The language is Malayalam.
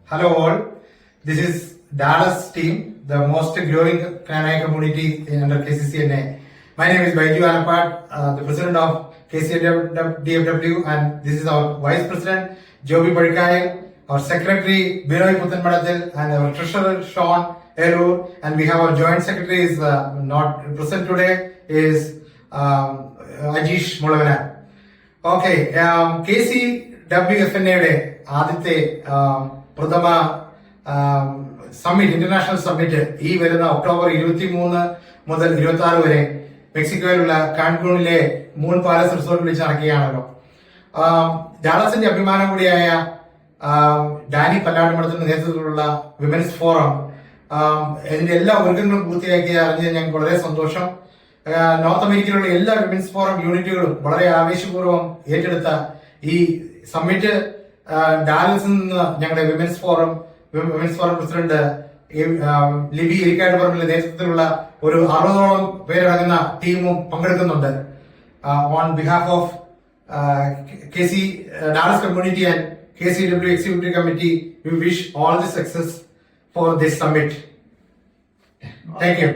Hello all, this is Dallas team, the most growing Kanai community under KCCNA. My name is Baiju Alapad, the president of KCDFW, and this is our vice president Joby Padikayal, our secretary Binoy Puthanmadathil, and our treasurer Sean Elur, and we have our joint secretary is not present today, is Ajish Mulavana. Okay, KCWFNA ആദ്യത്തെ പ്രഥമ സമ്മിറ്റ്, ഇന്റർനാഷണൽ സമ്മിറ്റ് ഈ വരുന്ന ഒക്ടോബർ 23 മുതൽ 26 വരെ മെക്സിക്കോയിലുള്ള കാൻകൂണിലെ മൂൺ പാലസ് റിസോർട്ടിൽ വെച്ച് നടക്കുകയാണല്ലോ. ഡാളസിന്റെ അഭിമാനം കൂടിയായ ഡാനി പല്ലാടുമടത്തിന്റെ നേതൃത്വത്തിലുള്ള വിമൻസ് ഫോറം ഇതിന്റെ എല്ലാ ഒരുക്കങ്ങളും പൂർത്തിയാക്കി അറിഞ്ഞത് ഞങ്ങൾക്ക് വളരെ സന്തോഷം. നോർത്ത് അമേരിക്കയിലുള്ള എല്ലാ വിമൻസ് ഫോറം യൂണിറ്റുകളും വളരെ ആവേശപൂർവ്വം ഏറ്റെടുത്ത ഈ സമ്മിറ്റ് ഡാലസിൽ നിന്ന് ഞങ്ങളുടെ വിമൻസ് ഫോറം പ്രസിഡന്റ് ലിബി എരിക്കാട് പറമ്പിന്റെ നേതൃത്വത്തിലുള്ള ഒരു 60ഓളം പേരടങ്ങുന്ന ടീമും പങ്കെടുക്കുന്നുണ്ട്. On behalf of KC Dallas community and KCW executive committee, we wish all the success for this summit. Thank you.